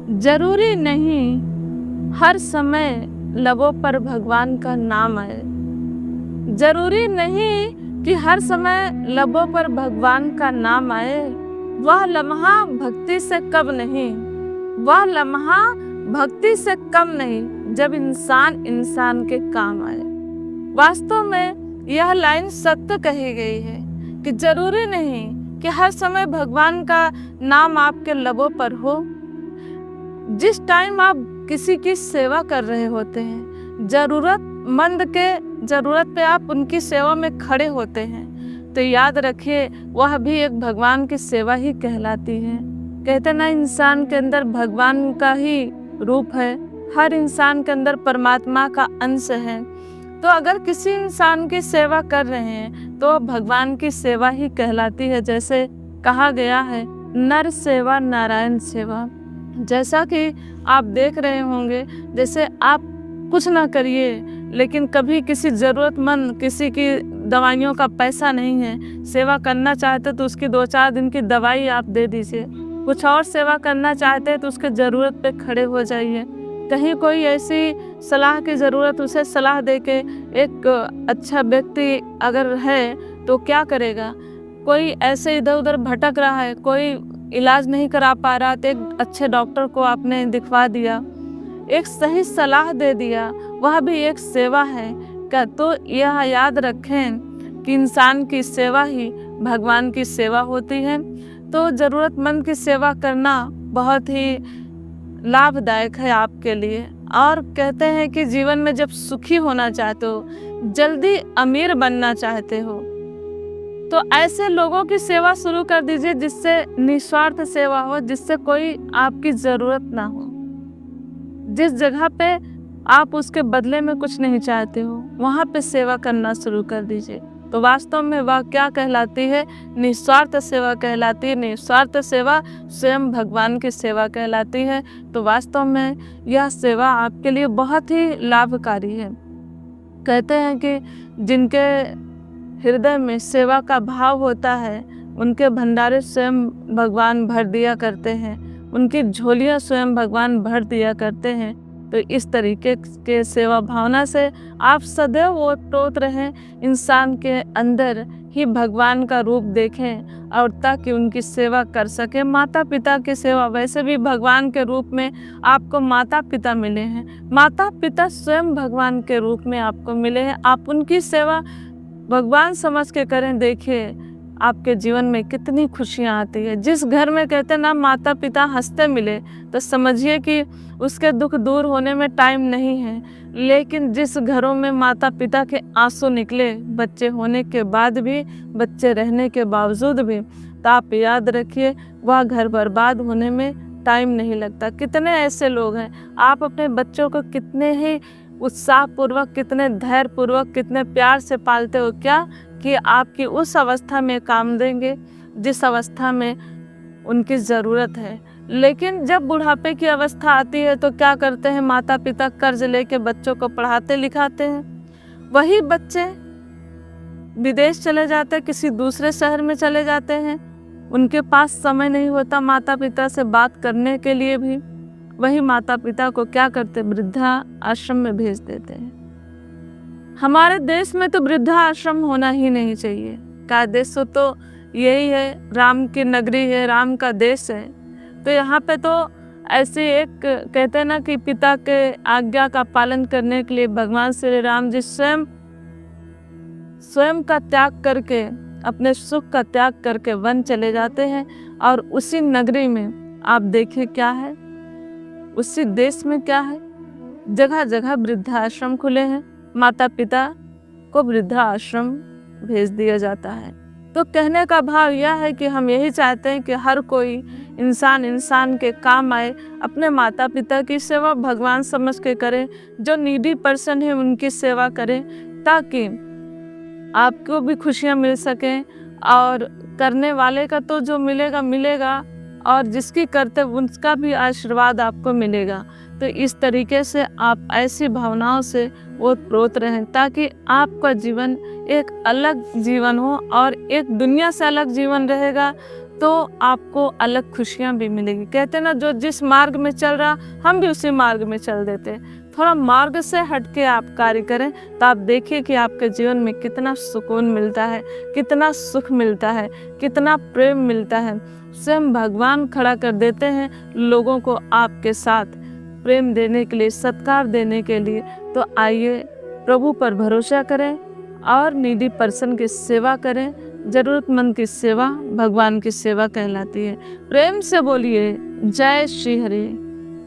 जरूरी नहीं हर समय लबों पर भगवान का नाम आए। जरूरी नहीं कि हर समय लबों पर भगवान का नाम आए। वह लम्हा भक्ति से कम नहीं, वह लम्हा भक्ति से कम नहीं जब इंसान इंसान के काम आए। वास्तव में यह लाइन सत्य कही गई है कि जरूरी नहीं कि हर समय भगवान का नाम आपके लबों पर हो। जिस टाइम आप किसी की सेवा कर रहे होते हैं, जरूरतमंद के जरूरत पे आप उनकी सेवा में खड़े होते हैं, तो याद रखिए वह भी एक भगवान की सेवा ही कहलाती है। कहते ना, इंसान के अंदर भगवान का ही रूप है, हर इंसान के अंदर परमात्मा का अंश है। तो अगर किसी इंसान की सेवा कर रहे हैं तो भगवान की सेवा ही कहलाती है। जैसे कहा गया है, नर सेवा नारायण सेवा। जैसा कि आप देख रहे होंगे, जैसे आप कुछ ना करिए लेकिन कभी किसी ज़रूरतमंद, किसी की दवाइयों का पैसा नहीं है, सेवा करना चाहते तो उसकी 2-4 दिन की दवाई आप दे दीजिए। कुछ और सेवा करना चाहते हैं तो उसके ज़रूरत पे खड़े हो जाइए। कहीं कोई ऐसी सलाह की ज़रूरत, उसे सलाह दे के एक अच्छा व्यक्ति अगर है तो क्या करेगा। कोई ऐसे इधर उधर भटक रहा है, कोई इलाज नहीं करा पा रहा, तो एक अच्छे डॉक्टर को आपने दिखवा दिया, एक सही सलाह दे दिया, वह भी एक सेवा है क्या। तो यह याद रखें कि इंसान की सेवा ही भगवान की सेवा होती है। तो ज़रूरतमंद की सेवा करना बहुत ही लाभदायक है आपके लिए। और कहते हैं कि जीवन में जब सुखी होना चाहते हो, जल्दी अमीर बनना चाहते हो, तो ऐसे लोगों की सेवा शुरू कर दीजिए जिससे निस्वार्थ सेवा हो, जिससे कोई आपकी ज़रूरत ना हो। जिस जगह पे आप उसके बदले में कुछ नहीं चाहते हो, वहाँ पे सेवा करना शुरू कर दीजिए। तो वास्तव में वह क्या कहलाती है? निस्वार्थ सेवा कहलाती है। निस्वार्थ सेवा स्वयं भगवान की सेवा कहलाती है। तो वास्तव में यह सेवा आपके लिए बहुत ही लाभकारी है। कहते हैं कि जिनके हृदय में सेवा का भाव होता है, उनके भंडारे स्वयं भगवान भर दिया करते हैं, उनकी झोलियाँ स्वयं भगवान भर दिया करते हैं। तो इस तरीके के सेवा भावना से आप सदैव ओतप्रोत रहें, इंसान के अंदर ही भगवान का रूप देखें और ताकि उनकी सेवा कर सकें। माता पिता की सेवा, वैसे भी भगवान के रूप में आपको माता पिता मिले हैं, माता पिता स्वयं भगवान के रूप में आपको मिले हैं। आप उनकी सेवा भगवान समझ के करें, देखिए आपके जीवन में कितनी खुशियाँ आती है। जिस घर में कहते ना माता पिता हंसते मिले, तो समझिए कि उसके दुख दूर होने में टाइम नहीं है। लेकिन जिस घरों में माता पिता के आंसू निकले बच्चे होने के बाद भी, बच्चे रहने के बावजूद भी, तो आप याद रखिए वह घर बर्बाद होने में टाइम नहीं लगता। कितने ऐसे लोग हैं, आप अपने बच्चों को कितने ही उत्साहपूर्वक, कितने धैर्यपूर्वक, कितने प्यार से पालते हो, क्या कि आपकी उस अवस्था में काम देंगे जिस अवस्था में उनकी ज़रूरत है। लेकिन जब बुढ़ापे की अवस्था आती है तो क्या करते हैं माता पिता? कर्ज लेके बच्चों को पढ़ाते लिखाते हैं। वही बच्चे विदेश चले जाते हैं, किसी दूसरे शहर में चले जाते हैं, उनके पास समय नहीं होता माता पिता से बात करने के लिए भी। वही माता पिता को क्या करते? वृद्धा आश्रम में भेज देते हैं। हमारे देश में तो वृद्धा आश्रम होना ही नहीं चाहिए। का देश हो तो यही है, राम की नगरी है, राम का देश है। तो यहाँ पे तो ऐसे एक कहते हैं ना कि पिता के आज्ञा का पालन करने के लिए भगवान श्री राम जी स्वयं का त्याग करके, अपने सुख का त्याग करके वन चले जाते हैं। और उसी नगरी में आप देखिए क्या है, उसी देश में क्या है, जगह जगह वृद्धाश्रम खुले हैं, माता पिता को वृद्धाश्रम भेज दिया जाता है। तो कहने का भाव यह है कि हम यही चाहते हैं कि हर कोई इंसान इंसान के काम आए, अपने माता पिता की सेवा भगवान समझ के करें, जो नीडी पर्सन है उनकी सेवा करें, ताकि आपको भी खुशियाँ मिल सकें और करने वाले का तो जो मिलेगा मिलेगा, और जिसकी करते उसका भी आशीर्वाद आपको मिलेगा। तो इस तरीके से आप ऐसी भावनाओं से ओतप्रोत रहें ताकि आपका जीवन एक अलग जीवन हो, और एक दुनिया से अलग जीवन रहेगा तो आपको अलग खुशियाँ भी मिलेगी। कहते हैं ना, जो जिस मार्ग में चल रहा हम भी उसी मार्ग में चल देते हैं। थोड़ा मार्ग से हट के आप कार्य करें तो आप देखिए कि आपके जीवन में कितना सुकून मिलता है, कितना सुख मिलता है, कितना प्रेम मिलता है। स्वयं भगवान खड़ा कर देते हैं लोगों को आपके साथ प्रेम देने के लिए, सत्कार देने के लिए। तो आइए प्रभु पर भरोसा करें और नीडी पर्सन की सेवा करें। जरूरतमंद की सेवा भगवान की सेवा कहलाती है। प्रेम से बोलिए जय श्री हरि।